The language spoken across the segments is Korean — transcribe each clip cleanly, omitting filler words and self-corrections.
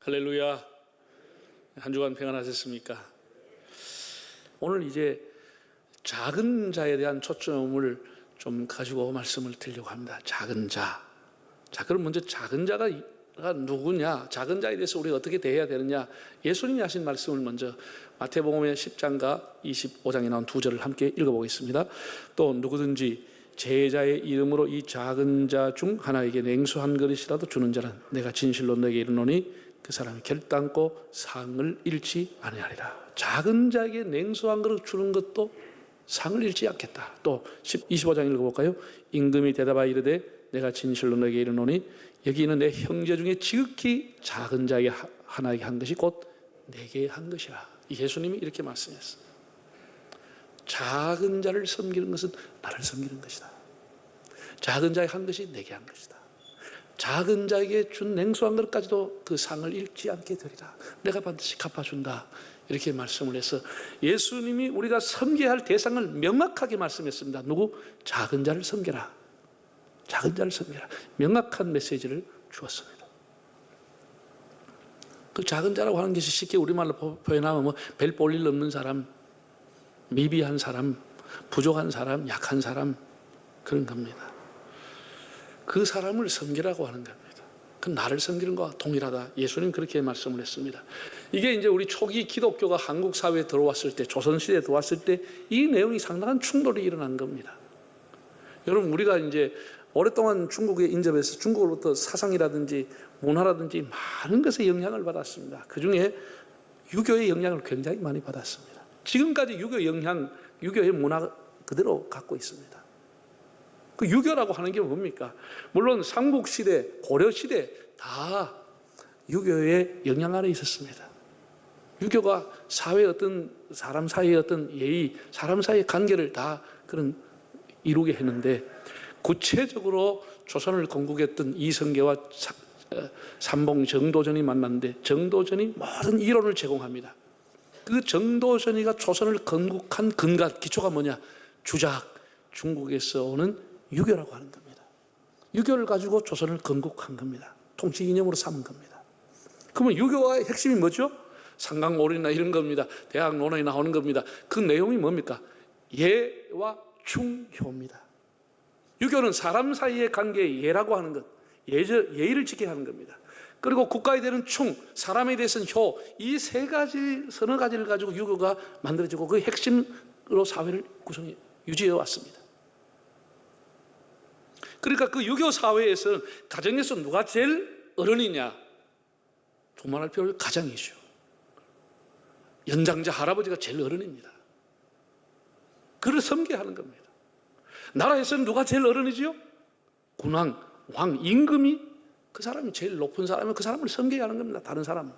할렐루야. 한 주간 평안하셨습니까? 오늘 이제 작은 자에 대한 초점을 좀 가지고 말씀을 드리려고 합니다. 작은 자. 자, 그럼 먼저 작은 자가 누구냐? 작은 자에 대해서 우리가 어떻게 대해야 되느냐? 예수님이 하신 말씀을 먼저 마태복음의 10장과 25장에 나온 두 절을 함께 읽어보겠습니다. 또 누구든지 제자의 이름으로 이 작은 자 중 하나에게 냉수 한 그릇이라도 주는 자는 내가 진실로 너에게 이르노니 그 사람이 결단코 상을 잃지 아니하리라. 작은 자에게 냉수 한 그릇 주는 것도 상을 잃지 않겠다. 또 25장 읽어볼까요? 임금이 대답하여 이르되 내가 진실로 너에게 이르노니 여기 있는 내 형제 중에 지극히 작은 자에게 하나에게 한 것이 곧 내게 한 것이라. 예수님이 이렇게 말씀했어요. 작은 자를 섬기는 것은 나를 섬기는 것이다. 작은 자에게 한 것이 내게 한 것이다. 작은 자에게 준 냉수 한 그릇까지도 그 상을 잃지 않게 되리라. 내가 반드시 갚아준다. 이렇게 말씀을 해서 예수님이 우리가 섬겨야 할 대상을 명확하게 말씀했습니다. 누구? 작은 자를 섬겨라. 작은 자를 섬겨라. 명확한 메시지를 주었습니다. 그 작은 자라고 하는 것이 쉽게 우리말로 표현하면 뭐 별 볼 일 없는 사람, 미비한 사람, 부족한 사람, 약한 사람, 그런 겁니다. 그 사람을 섬기라고 하는 겁니다. 그 나를 섬기는 것과 동일하다. 예수님 그렇게 말씀을 했습니다. 이게 이제 우리 초기 기독교가 한국 사회에 들어왔을 때, 조선시대에 들어왔을 때 이 내용이 상당한 충돌이 일어난 겁니다. 여러분, 우리가 이제 오랫동안 중국에 인접해서 중국으로부터 사상이라든지 문화라든지 많은 것에 영향을 받았습니다. 그 중에 유교의 영향을 굉장히 많이 받았습니다. 지금까지 유교의 문화 그대로 갖고 있습니다. 그 유교라고 하는 게 뭡니까? 물론 삼국시대, 고려시대 다 유교의 영향 아래 있었습니다. 유교가 사회의 어떤 사람 사이의 어떤 예의, 사람 사이의 관계를 다 그런 이루게 했는데, 구체적으로 조선을 건국했던 이성계와 삼봉 정도전이 만났는데 정도전이 모든 이론을 제공합니다. 그 정도전이가 조선을 건국한 근간, 기초가 뭐냐? 주작, 중국에서 오는 유교라고 하는 겁니다. 유교를 가지고 조선을 건국한 겁니다. 통치 이념으로 삼은 겁니다. 그러면 유교의 핵심이 뭐죠? 상강오륜이나 이런 겁니다. 대학 논어에 나오는 겁니다. 그 내용이 뭡니까? 예와 충효입니다. 유교는 사람 사이의 관계에 예라고 하는 것, 예의를 지켜야 하는 겁니다. 그리고 국가에 대한 충, 사람에 대해서는 효, 이 세 가지, 서너 가지를 가지고 유교가 만들어지고 그 핵심으로 사회를 유지해 왔습니다. 그러니까 그 유교 사회에서 가정에서 누가 제일 어른이냐? 두말할 필요 없이 가장이죠. 연장자 할아버지가 제일 어른입니다. 그를 섬겨야 하는 겁니다. 나라에서는 누가 제일 어른이지요? 군왕, 왕, 임금이 그 사람이 제일 높은 사람이면 그 사람을 섬겨야 하는 겁니다. 다른 사람은.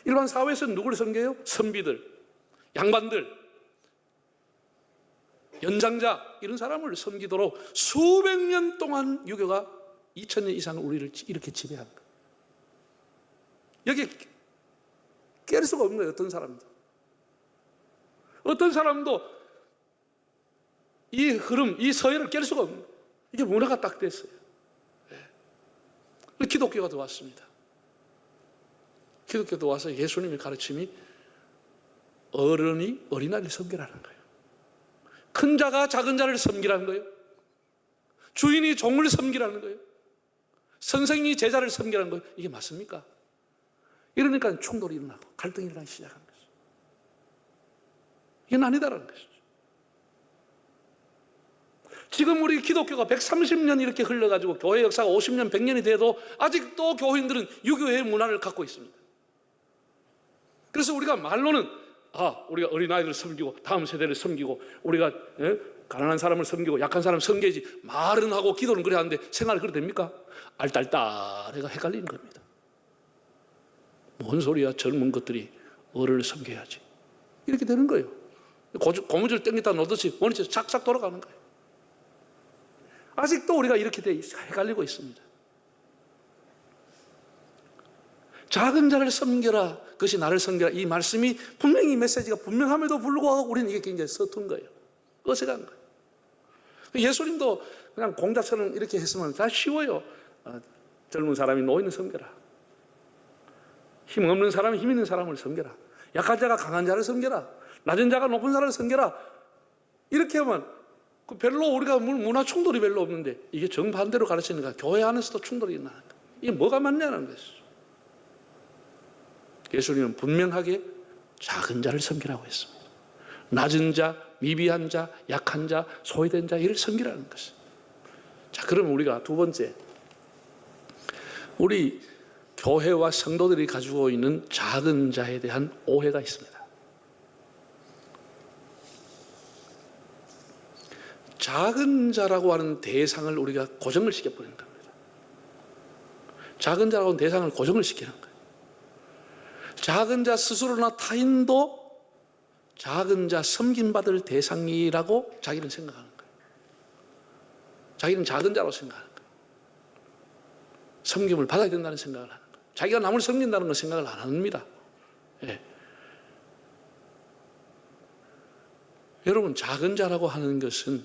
일반 사회에서는 누구를 섬겨요? 선비들, 양반들, 연장자, 이런 사람을 섬기도록 수백 년 동안 유교가 2000년 이상 우리를 이렇게 지배한 거예요. 여기에 깰 수가 없는 거예요. 어떤 사람도 이 흐름, 이 서열을 깰 수가 없는 거예요. 이게 문화가 딱 됐어요. 네. 기독교가 들어왔습니다. 기독교가 들어와서 예수님의 가르침이 어른이 어린아이를 섬기라는 거예요. 큰 자가 작은 자를 섬기라는 거예요. 주인이 종을 섬기라는 거예요. 선생님이 제자를 섬기라는 거예요. 이게 맞습니까? 이러니까 충돌이 일어나고 갈등이 일어나기 시작하는 거죠. 이건 아니다라는 것이죠. 지금 우리 기독교가 130년 이렇게 흘러가지고 교회 역사가 50년, 100년이 돼도 아직도 교인들은 유교의 문화를 갖고 있습니다. 그래서 우리가 말로는 우리가 어린아이들을 섬기고 다음 세대를 섬기고 우리가 가난한 사람을 섬기고 약한 사람을 섬겨야지, 말은 하고 기도는 그래야 하는데 생활이 그래 됩니까? 알딸딸해가 헷갈리는 겁니다. 뭔 소리야, 젊은 것들이 어른을 섬겨야지, 이렇게 되는 거예요. 고무줄 땡겼다 놓듯이 원위치 착착 돌아가는 거예요. 아직도 우리가 이렇게 헷갈리고 있습니다. 작은 자를 섬겨라, 그것이 나를 섬겨라, 이 말씀이 분명히, 이 메시지가 분명함에도 불구하고 우리는 이게 굉장히 서툰 거예요. 어색한 거예요. 예수님도 그냥 공자처럼 이렇게 했으면 다 쉬워요. 젊은 사람이 노인을 섬겨라. 힘 없는 사람이 힘 있는 사람을 섬겨라. 약한 자가 강한 자를 섬겨라. 낮은 자가 높은 사람을 섬겨라. 이렇게 하면 별로 우리가 문화 충돌이 별로 없는데 이게 정반대로 가르치니까 교회 안에서도 충돌이 나는 거예요. 이게 뭐가 맞냐는 것이죠. 예수님은 분명하게 작은 자를 섬기라고 했습니다. 낮은 자, 미비한 자, 약한 자, 소외된 자 이를 섬기라는 것이죠. 자, 그러면 우리가 두 번째, 우리 교회와 성도들이 가지고 있는 작은 자에 대한 오해가 있습니다. 작은 자라고 하는 대상을 우리가 고정을 시켜버리는 겁니다. 작은 자라고 하는 대상을 고정을 시키는 거예요. 작은 자 스스로나 타인도 작은 자 섬김받을 대상이라고 자기는 생각하는 거예요. 자기는 작은 자라고 생각하는 거예요. 섬김을 받아야 된다는 생각을 하는 거예요. 자기가 남을 섬긴다는 건 생각을 안 합니다. 예. 여러분, 작은 자라고 하는 것은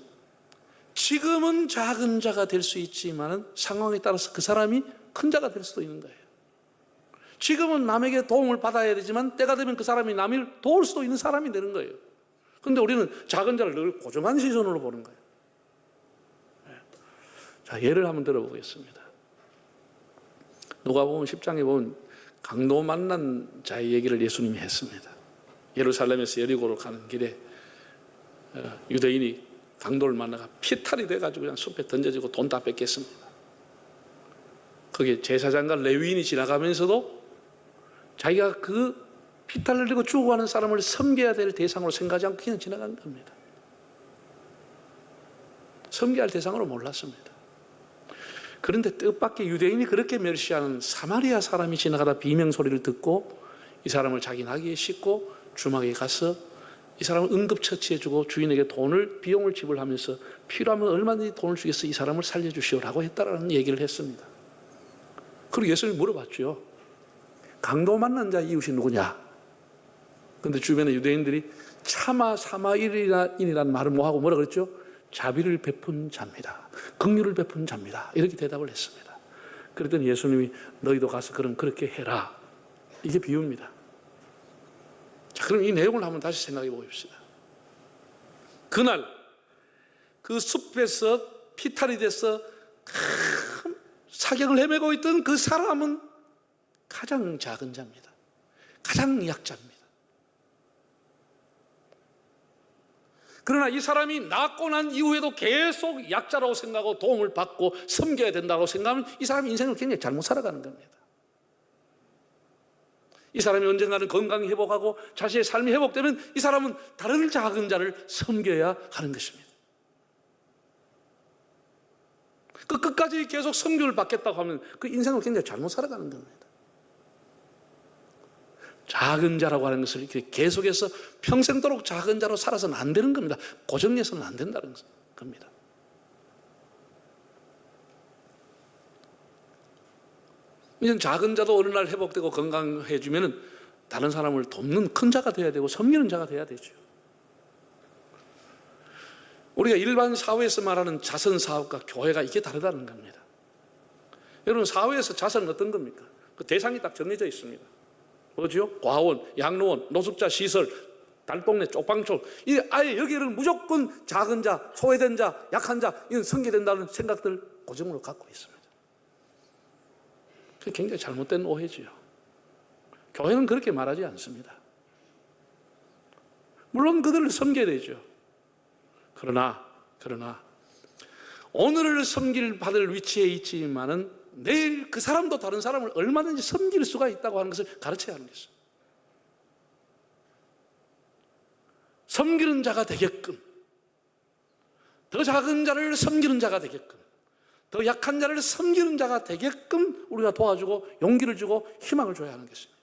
지금은 작은 자가 될 수 있지만 상황에 따라서 그 사람이 큰 자가 될 수도 있는 거예요. 지금은 남에게 도움을 받아야 되지만 때가 되면 그 사람이 남을 도울 수도 있는 사람이 되는 거예요. 그런데 우리는 작은 자를 늘 고정한 시선으로 보는 거예요. 자, 예를 한번 들어보겠습니다. 누가복음 10장에 보면 강도 만난 자의 얘기를 예수님이 했습니다. 예루살렘에서 여리고로 가는 길에 유대인이 강도를 만나가 피탈이 돼가지고 그냥 숲에 던져지고 돈 다 뺏겼습니다. 거기에 제사장과 레위인이 지나가면서도 자기가 그 피탈을 흘리고 죽어가는 사람을 섬겨야 될 대상으로 생각하지 않고 그냥 지나간 겁니다. 섬겨야 할 대상으로 몰랐습니다. 그런데 뜻밖의 유대인이 그렇게 멸시하는 사마리아 사람이 지나가다 비명소리를 듣고 이 사람을 자기 나귀에 싣고 주막에 가서 이 사람을 응급처치해주고 주인에게 비용을 지불하면서 필요하면 얼마든지 돈을 주겠어 이 사람을 살려주시오라고 했다라는 얘기를 했습니다. 그리고 예수님이 물어봤죠. 강도 만난 자 이웃이 누구냐? 그런데 주변의 유대인들이 차마 사마리아인이라는 말을 뭐하고 뭐라 그랬죠? 자비를 베푼 자입니다. 긍휼을 베푼 자입니다. 이렇게 대답을 했습니다. 그랬더니 예수님이 너희도 가서 그럼 그렇게 해라. 이게 비유입니다. 자, 그럼 이 내용을 한번 다시 생각해 봅시다. 그날 그 숲에서 피탈이 돼서 큰 사경을 헤매고 있던 그 사람은 가장 작은 자입니다. 가장 약자입니다. 그러나 이 사람이 낫고 난 이후에도 계속 약자라고 생각하고 도움을 받고 섬겨야 된다고 생각하면 이 사람이 인생을 굉장히 잘못 살아가는 겁니다. 이 사람이 언젠가는 건강이 회복하고 자신의 삶이 회복되면 이 사람은 다른 작은 자를 섬겨야 하는 것입니다. 그 끝까지 계속 섬김을 받겠다고 하면 그 인생을 굉장히 잘못 살아가는 겁니다. 작은 자라고 하는 것을 이렇게 계속해서 평생도록 작은 자로 살아서는 안 되는 겁니다. 고정해서는 안 된다는 겁니다. 이런 작은 자도 어느 날 회복되고 건강해지면 다른 사람을 돕는 큰 자가 돼야 되고 섬기는 자가 돼야 되죠. 우리가 일반 사회에서 말하는 자선 사업과 교회가 이게 다르다는 겁니다. 여러분, 사회에서 자선은 어떤 겁니까? 그 대상이 딱 정해져 있습니다. 뭐죠? 과원, 양로원, 노숙자 시설, 달동네, 쪽방촌. 아예 여기는 무조건 작은 자, 소외된 자, 약한 자, 이건 섬겨된다는 생각들 고정으로 갖고 있습니다. 그게 굉장히 잘못된 오해지요. 교회는 그렇게 말하지 않습니다. 물론 그들을 섬겨야 되죠. 그러나 오늘을 섬길 받을 위치에 있지만은 내일 그 사람도 다른 사람을 얼마든지 섬길 수가 있다고 하는 것을 가르쳐야 하는 것이죠. 섬기는 자가 되게끔, 더 작은 자를 섬기는 자가 되게끔, 더 약한 자를 섬기는 자가 되게끔 우리가 도와주고 용기를 주고 희망을 줘야 하는 것입니다.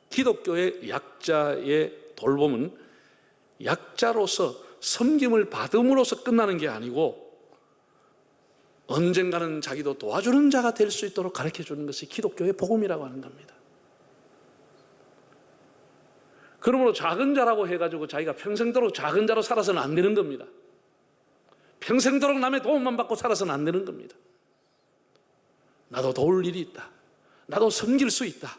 기독교의 약자의 돌봄은 약자로서 섬김을 받음으로써 끝나는 게 아니고 언젠가는 자기도 도와주는 자가 될 수 있도록 가르쳐주는 것이 기독교의 복음이라고 하는 겁니다. 그러므로 작은 자라고 해가지고 자기가 평생도록 작은 자로 살아서는 안 되는 겁니다. 평생도록 남의 도움만 받고 살아서는 안 되는 겁니다. 나도 도울 일이 있다. 나도 섬길 수 있다.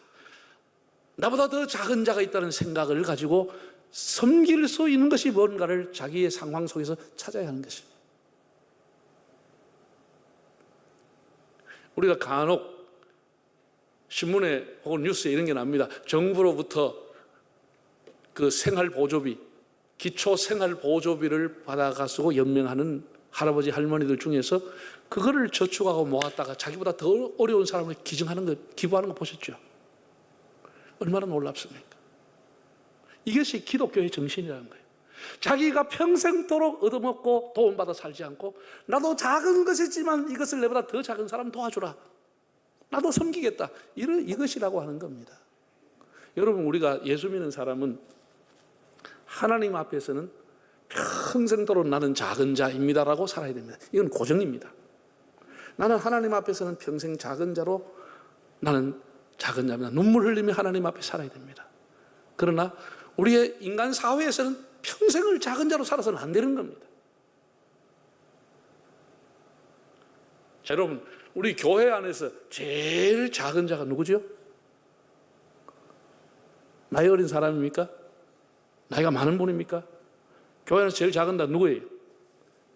나보다 더 작은 자가 있다는 생각을 가지고 섬길 수 있는 것이 뭔가를 자기의 상황 속에서 찾아야 하는 것입니다. 우리가 간혹 신문에 혹은 뉴스에 이런 게 납니다. 정부로부터 그 생활보조비, 기초생활보조비를 받아가지고 연명하는 할아버지 할머니들 중에서 그거를 저축하고 모았다가 자기보다 더 어려운 사람을 기부하는 거 보셨죠? 얼마나 놀랍습니까? 이것이 기독교의 정신이라는 거예요. 자기가 평생도록 얻어먹고 도움받아 살지 않고 나도 작은 것이지만 이것을 내보다 더 작은 사람 도와주라. 나도 섬기겠다. 이것이라고 하는 겁니다. 여러분, 우리가 예수 믿는 사람은 하나님 앞에서는 평생도록 나는 작은 자입니다라고 살아야 됩니다. 이건 고정입니다. 나는 하나님 앞에서는 평생 작은 자로 나는 작은 자입니다. 눈물 흘리며 하나님 앞에 살아야 됩니다. 그러나 우리의 인간 사회에서는 평생을 작은 자로 살아서는 안 되는 겁니다. 자, 여러분, 우리 교회 안에서 제일 작은 자가 누구죠? 나이 어린 사람입니까? 나이가 많은 분입니까? 교회 안에서 제일 작은 자 누구예요?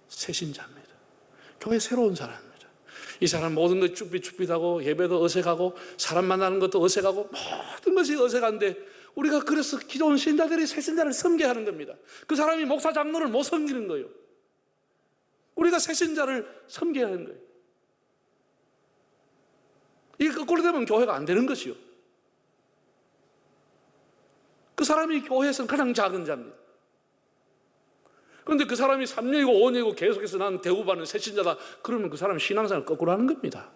새신자입니다. 교회 새로운 사람입니다. 이 사람 모든 것이 쭈삣쭈삣하고 예배도 어색하고 사람 만나는 것도 어색하고 모든 것이 어색한데 우리가 그래서 기존 신자들이 새신자를 섬겨야 하는 겁니다. 그 사람이 목사 장로를 못 섬기는 거예요. 우리가 새신자를 섬겨야 하는 거예요. 이게 거꾸로 되면 교회가 안 되는 것이요. 그 사람이 교회에서는 가장 작은 자입니다. 그런데 그 사람이 3년이고 5년이고 계속해서 나는 대우받는 새신자다. 그러면 그 사람은 신앙생활을 거꾸로 하는 겁니다.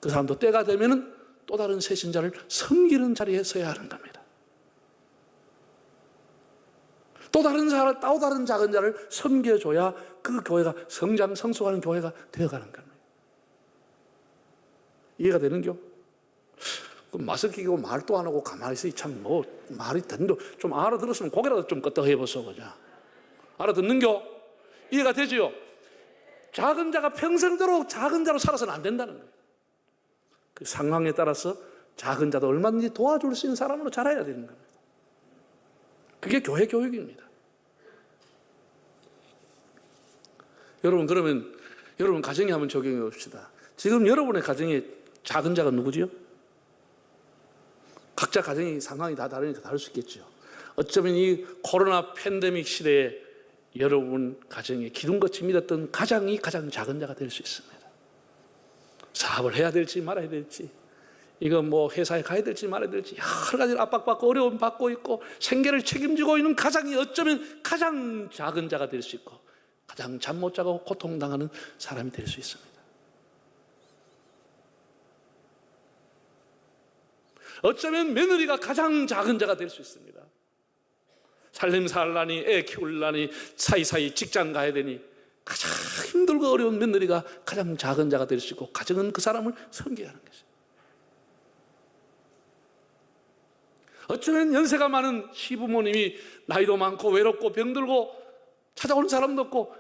그 사람도 때가 되면은 또 다른 새신자를 섬기는 자리에 서야 하는 겁니다. 또 다른 작은 자를 섬겨줘야 그 교회가 성숙하는 교회가 되어가는 겁니다. 이해가 되는겨? 마스크 끼고 말도 안 하고 가만히 있으니 참 말이 된다. 좀 알아들었으면 고개라도 좀 끄덕해보소, 그냥. 알아듣는겨? 이해가 되지요? 작은 자가 평생도록 작은 자로 살아서는 안 된다는 거예요. 그 상황에 따라서 작은 자도 얼마든지 도와줄 수 있는 사람으로 자라야 되는 겁니다. 그게 교회 교육입니다. 여러분, 그러면 여러분 가정에 한번 적용해 봅시다. 지금 여러분의 가정에 작은 자가 누구지요? 각자 가정의 상황이 다 다르니까 다를 수 있겠죠. 어쩌면 이 코로나 팬데믹 시대에 여러분 가정에 기둥같이 믿었던 가장이 가장 작은 자가 될 수 있습니다. 사업을 해야 될지 말아야 될지, 이거 뭐 회사에 가야 될지 말아야 될지 여러 가지 압박받고 어려움 받고 있고 생계를 책임지고 있는 가장이 어쩌면 가장 작은 자가 될 수 있고 가장 잠 못 자고 고통당하는 사람이 될 수 있습니다. 어쩌면 며느리가 가장 작은 자가 될 수 있습니다. 살림살라니 애 키울라니 사이사이 직장 가야 되니 가장 힘들고 어려운 며느리가 가장 작은 자가 될 수 있고 가정은 그 사람을 섬겨야 하는 것입니다. 어쩌면 연세가 많은 시부모님이 나이도 많고 외롭고 병들고 찾아오는 사람도 없고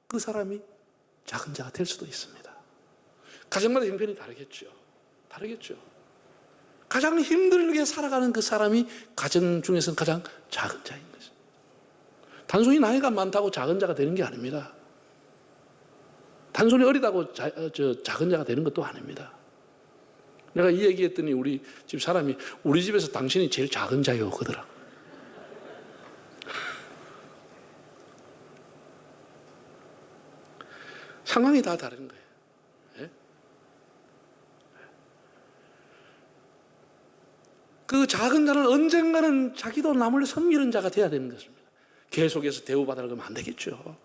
그 사람이 작은 자가 될 수도 있습니다. 가정마다 형편이 다르겠죠. 가장 힘들게 살아가는 그 사람이 가정 중에서는 가장 작은 자인 것입니다. 단순히 나이가 많다고 작은 자가 되는 게 아닙니다. 단순히 어리다고 작은 자가 되는 것도 아닙니다. 내가 이 얘기했더니 우리 집 사람이 우리 집에서 당신이 제일 작은 자요 그러더라. 상황이 다 다른 거예요. 예? 그 작은 자는 언젠가는 자기도 남을 섬기는 자가 돼야 되는 것입니다. 계속해서 대우받으려고 하면 안 되겠죠.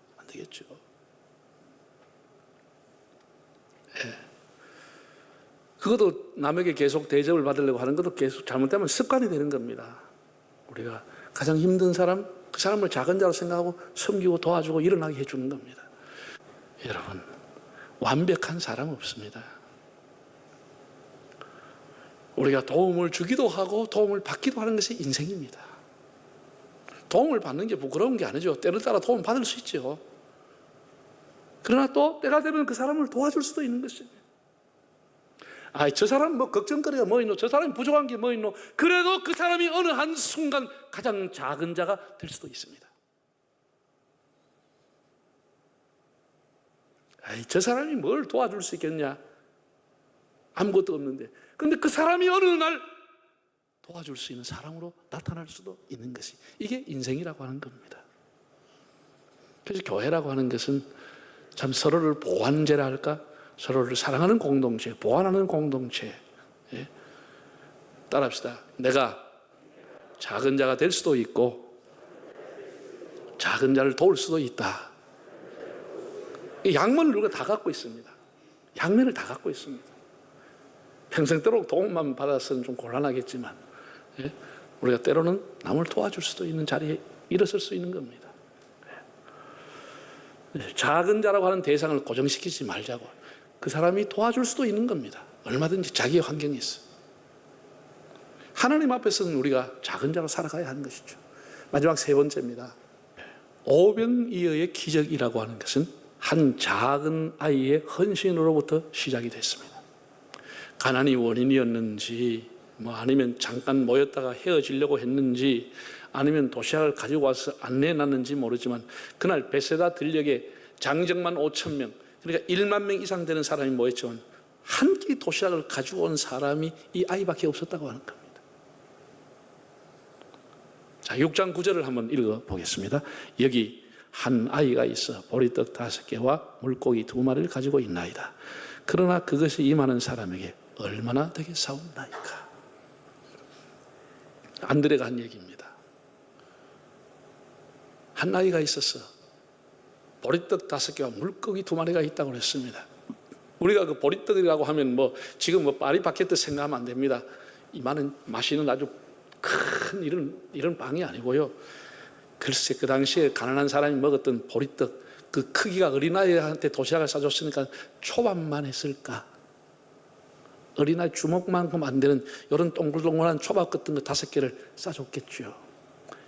예. 그것도 남에게 계속 대접을 받으려고 하는 것도 계속 잘못되면 습관이 되는 겁니다. 우리가 가장 힘든 사람, 그 사람을 작은 자로 생각하고 섬기고 도와주고 일어나게 해주는 겁니다. 여러분, 완벽한 사람 없습니다. 우리가 도움을 주기도 하고 도움을 받기도 하는 것이 인생입니다. 도움을 받는 게 부끄러운 게 아니죠. 때를 따라 도움 받을 수 있죠. 그러나 또 때가 되면 그 사람을 도와줄 수도 있는 것입니다. 아, 저 사람 뭐 걱정거리가 뭐 있노? 저 사람이 부족한 게 뭐 있노? 그래도 그 사람이 어느 한 순간 가장 작은 자가 될 수도 있습니다. 아이, 저 사람이 뭘 도와줄 수 있겠냐? 아무것도 없는데. 근데 그 사람이 어느 날 도와줄 수 있는 사람으로 나타날 수도 있는 것이, 이게 인생이라고 하는 겁니다. 그래서 교회라고 하는 것은 참 서로를 보완제라 할까? 서로를 사랑하는 공동체, 보완하는 공동체. 예? 따라합시다. 내가 작은 자가 될 수도 있고 작은 자를 도울 수도 있다. 이 양면을 우리가 다 갖고 있습니다. 양면을 다 갖고 있습니다. 평생도록 도움만 받아서는 좀 곤란하겠지만, 예? 우리가 때로는 남을 도와줄 수도 있는 자리에 일어설 수 있는 겁니다. 예. 작은 자라고 하는 대상을 고정시키지 말자고. 그 사람이 도와줄 수도 있는 겁니다. 얼마든지 자기의 환경이 있어. 하나님 앞에서는 우리가 작은 자로 살아가야 하는 것이죠. 마지막 세 번째입니다. 오병이어의 기적이라고 하는 것은 한 작은 아이의 헌신으로부터 시작이 됐습니다. 가난이 원인이었는지, 뭐 아니면 잠깐 모였다가 헤어지려고 했는지, 아니면 도시락을 가지고 와서 안내해놨는지 모르지만 그날 베세다 들녘에 장정만 5,000명, 그러니까 1만 명 이상 되는 사람이 모였지만 한 끼 도시락을 가지고 온 사람이 이 아이밖에 없었다고 하는 겁니다. 자, 6장 9절을 한번 읽어보겠습니다. 여기 한 아이가 있어 보리떡 5개와 물고기 2마리를 가지고 있나이다. 그러나 그것이 임하는 사람에게 얼마나 되게 사옵나이까. 안드레가 한 얘기입니다. 한 아이가 있었어. 보리떡 5개와 물고기 2마리가 있다고 그랬습니다. 우리가 그 보리떡이라고 하면 뭐 지금 뭐 파리바게뜨 생각하면 안 됩니다. 이만한 마시는 아주 큰 이런 빵이 아니고요. 글쎄 그 당시에 가난한 사람이 먹었던 보리떡 그 크기가 어린아이한테 도시락을 싸줬으니까 초밥만 했을까? 어린아이 주먹만큼 안 되는 이런 동글동글한 초밥 같은 거 5개를 싸줬겠죠.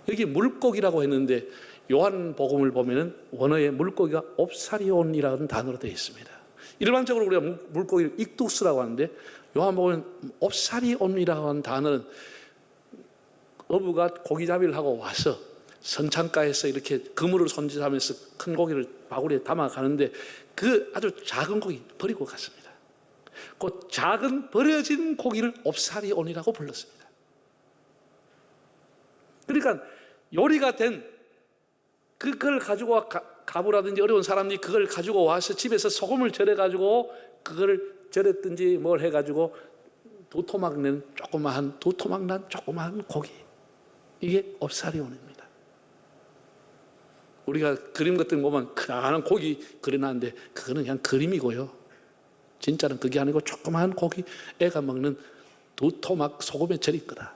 여기 물고기라고 했는데 요한복음을 보면은 원어에 물고기가 옵사리온이라는 단어로 되어 있습니다. 일반적으로 우리가 물고기를 익두스라고 하는데 요한복음은 옵사리온이라고 하는 단어는 어부가 고기잡이를 하고 와서 선창가에서 이렇게 그물을 손질하면서 큰 고기를 바구니에 담아가는데 그 아주 작은 고기 버리고 갔습니다. 그 작은 버려진 고기를 옵사리온이라고 불렀습니다. 그러니까 요리가 된 그걸 가지고 가부라든지 어려운 사람이 그걸 가지고 와서 집에서 소금을 절여가지고 그걸 절였든지 뭘 해가지고 두 토막 난 조그마한 고기, 이게 옵사리온입니다. 우리가 그림 같은 거 보면 크다란 고기 그려놨는데 그거는 그냥 그림이고요. 진짜는 그게 아니고 조그마한 고기, 애가 먹는 두 토막 소금에 절인 거다.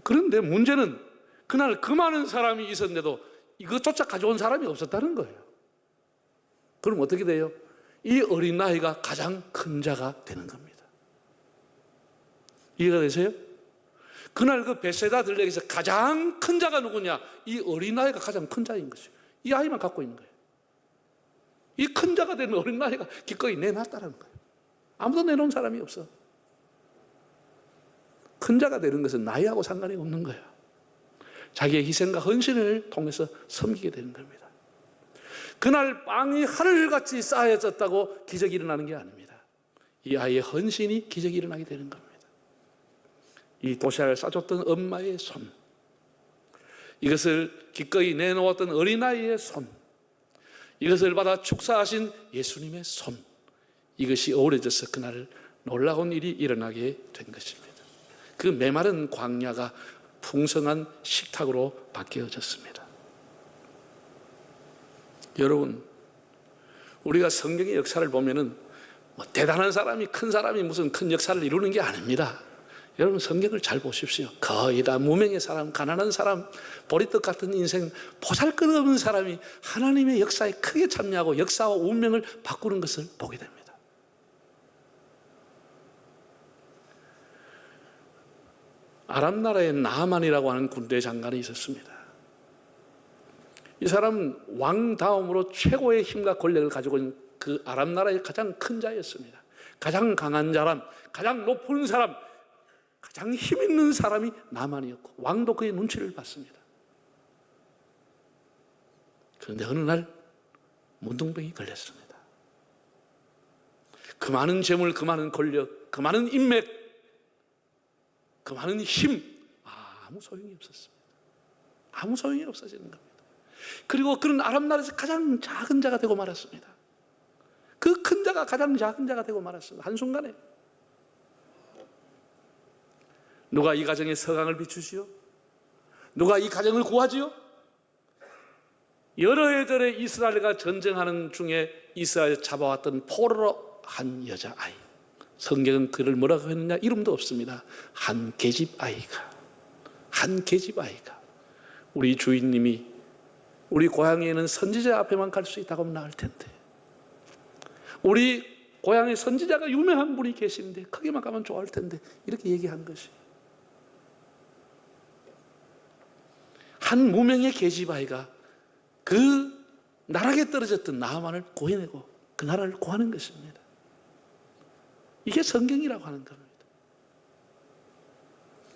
그런데 문제는 그날 그 많은 사람이 있었는데도 이것조차 가져온 사람이 없었다는 거예요. 그럼 어떻게 돼요? 이 어린아이가 가장 큰 자가 되는 겁니다. 이해가 되세요? 그날 그 베세다 들녘에서 가장 큰 자가 누구냐? 이 어린아이가 가장 큰 자인 것이에요. 이 아이만 갖고 있는 거예요. 이 큰 자가 되는 어린아이가 기꺼이 내놨다는 거예요. 아무도 내놓은 사람이 없어. 큰 자가 되는 것은 나이하고 상관이 없는 거예요. 자기의 희생과 헌신을 통해서 섬기게 되는 겁니다. 그날 빵이 하늘같이 쌓여졌다고 기적이 일어나는 게 아닙니다. 이 아이의 헌신이 기적이 일어나게 되는 겁니다. 이 도시락을 싸줬던 엄마의 손, 이것을 기꺼이 내놓았던 어린아이의 손, 이것을 받아 축사하신 예수님의 손, 이것이 어우러져서 그날 놀라운 일이 일어나게 된 것입니다. 그 메마른 광야가 풍성한 식탁으로 바뀌어졌습니다. 여러분, 우리가 성경의 역사를 보면은 뭐 대단한 사람이, 큰 사람이 무슨 큰 역사를 이루는 게 아닙니다. 여러분, 성경을 잘 보십시오. 거의 다 무명의 사람, 가난한 사람, 보리떡 같은 인생, 보잘것없는 사람이 하나님의 역사에 크게 참여하고 역사와 운명을 바꾸는 것을 보게 됩니다. 아람 나라에 나아만이라고 하는 군대 장관이 있었습니다. 이 사람은 왕 다음으로 최고의 힘과 권력을 가지고 있는 그 아람 나라의 가장 큰 자였습니다. 가장 강한 사람, 가장 높은 사람, 가장 힘 있는 사람이 나만이었고 왕도 그의 눈치를 봤습니다. 그런데 어느 날 문둥병이 걸렸습니다. 그 많은 재물, 그 많은 권력, 그 많은 인맥, 그 많은 힘, 아무 소용이 없었습니다. 아무 소용이 없어지는 겁니다. 그리고 그는 아람 나라에서 가장 작은 자가 되고 말았습니다. 그 큰 자가 가장 작은 자가 되고 말았습니다. 한순간에. 누가 이 가정에 서강을 비추시오? 누가 이 가정을 구하지요? 여러 해들의 이스라엘과 전쟁하는 중에 이스라엘 잡아왔던 포로 한 여자아이, 성경은 그를 뭐라고 했느냐? 이름도 없습니다. 한 계집 아이가, 한 계집 아이가 우리 주인님이 우리 고향에는 선지자 앞에만 갈 수 있다고 하면 나을 텐데, 우리 고향에 선지자가 유명한 분이 계시는데 거기만 가면 좋을 텐데, 이렇게 얘기한 것이, 한 무명의 계집아이가 그 나락에 떨어졌던 나아만을 구해내고 그 나라를 구하는 것입니다. 이게 성경이라고 하는 겁니다.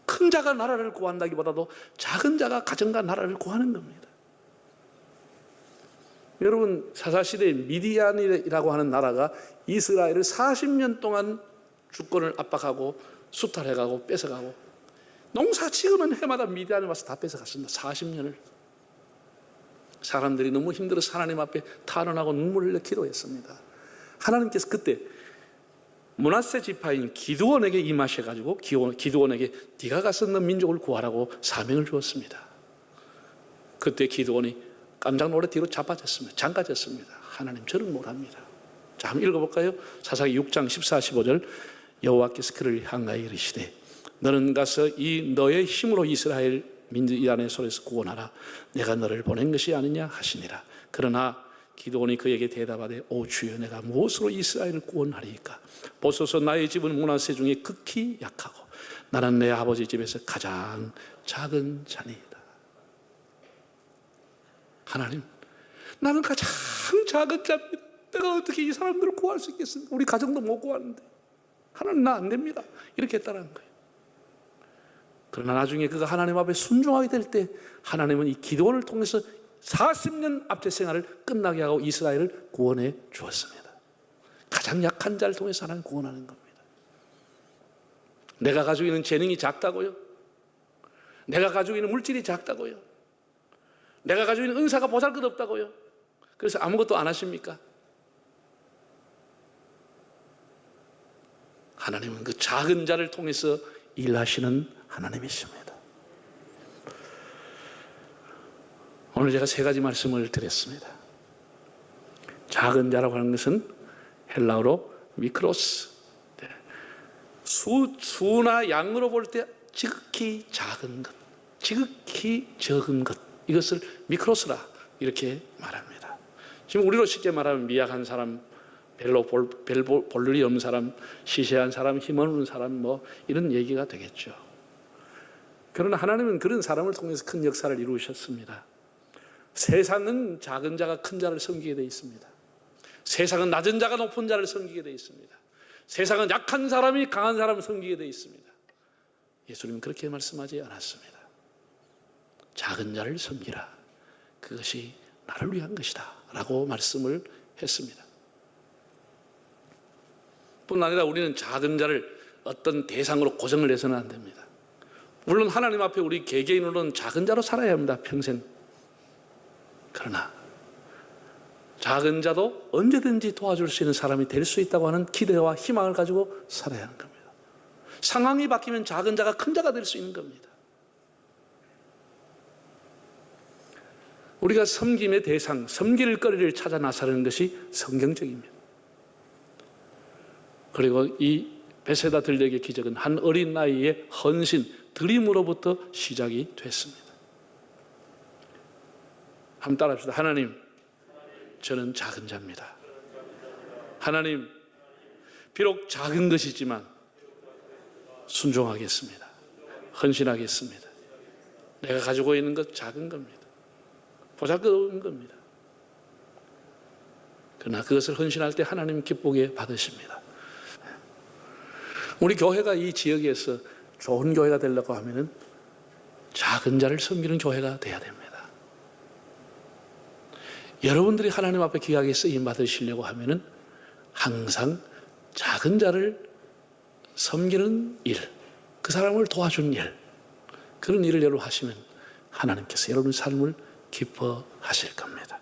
큰 자가 나라를 구한다기보다도 작은 자가 가정과 나라를 구하는 겁니다. 여러분, 사사시대에 미디안이라고 하는 나라가 이스라엘을 40년 동안 주권을 압박하고 수탈해가고 뺏어가고, 농사 지으는 해마다 미디안에 와서 다 뺏어갔습니다. 40년을. 사람들이 너무 힘들어서 하나님 앞에 탄원하고 눈물을 흘려 기도했습니다. 하나님께서 그때 므낫세 지파인 기드온에게 임하셔가지고 기드온에게 네가 가서 너 민족을 구하라고 사명을 주었습니다. 그때 기드온이 깜짝 놀라 뒤로 자빠졌습니다. 장가졌습니다. 하나님, 저를 못합니다. 자, 한번 읽어볼까요? 사사기 6장 14, 15절. 여호와께서 그를 향하여 이르시되 너는 가서 이 너의 힘으로 이스라엘 민족의 손에서 구원하라. 내가 너를 보낸 것이 아니냐 하시니라. 그러나 기드온이 그에게 대답하되 오 주여, 내가 무엇으로 이스라엘을 구원하리이까? 보소서, 나의 집은 므낫세 중에 극히 약하고 나는 내 아버지 집에서 가장 작은 자니이다. 하나님, 나는 가장 작은 자입니다. 내가 어떻게 이 사람들을 구할 수 있겠습니까? 우리 가정도 못 구하는데. 하나님, 나 안 됩니다. 이렇게 했다는 거예요. 그러나 나중에 그가 하나님 앞에 순종하게 될 때 하나님은 이 기도를 통해서 40년 앞제 생활을 끝나게 하고 이스라엘을 구원해 주었습니다. 가장 약한 자를 통해서 하나님 구원하는 겁니다. 내가 가지고 있는 재능이 작다고요? 내가 가지고 있는 물질이 작다고요? 내가 가지고 있는 은사가 보잘것없다고요? 그래서 아무것도 안 하십니까? 하나님은 그 작은 자를 통해서 일하시는 하나님이십니다. 오늘 제가 세 가지 말씀을 드렸습니다. 작은 자라고 하는 것은 헬라어로 미크로스, 수나 양으로 볼 때 지극히 작은 것, 지극히 적은 것, 이것을 미크로스라 이렇게 말합니다. 지금 우리로 쉽게 말하면 미약한 사람, 별로 볼 일이 없는 사람, 시시한 사람, 힘없는 사람, 뭐 이런 얘기가 되겠죠. 그러나 하나님은 그런 사람을 통해서 큰 역사를 이루셨습니다. 세상은 작은 자가 큰 자를 섬기게 되어 있습니다. 세상은 낮은 자가 높은 자를 섬기게 되어 있습니다. 세상은 약한 사람이 강한 사람을 섬기게 되어 있습니다. 예수님은 그렇게 말씀하지 않았습니다. 작은 자를 섬기라. 그것이 나를 위한 것이다 라고 말씀을 했습니다. 뿐 아니라 우리는 작은 자를 어떤 대상으로 고정을 해서는 안 됩니다. 물론 하나님 앞에 우리 개개인으로는 작은 자로 살아야 합니다. 평생. 그러나 작은 자도 언제든지 도와줄 수 있는 사람이 될 수 있다고 하는 기대와 희망을 가지고 살아야 하는 겁니다. 상황이 바뀌면 작은 자가 큰 자가 될 수 있는 겁니다. 우리가 섬김의 대상, 섬길 거리를 찾아 나서는 것이 성경적입니다. 그리고 이 베세다 들녘의 기적은 한 어린 나이에 헌신, 드림으로부터 시작이 됐습니다. 한번 따라합시다. 하나님, 저는 작은 자입니다. 하나님, 비록 작은 것이지만 순종하겠습니다. 헌신하겠습니다. 내가 가지고 있는 것 작은 겁니다. 보잘것없는 겁니다. 그러나 그것을 헌신할 때 하나님 기쁘게 받으십니다. 우리 교회가 이 지역에서 좋은 교회가 되려고 하면은 작은 자를 섬기는 교회가 돼야 됩니다. 여러분들이 하나님 앞에 귀하게 쓰임 받으시려고 하면은 항상 작은 자를 섬기는 일, 그 사람을 도와주는 일, 그런 일을 여러분 하시면 하나님께서 여러분의 삶을 기뻐하실 겁니다.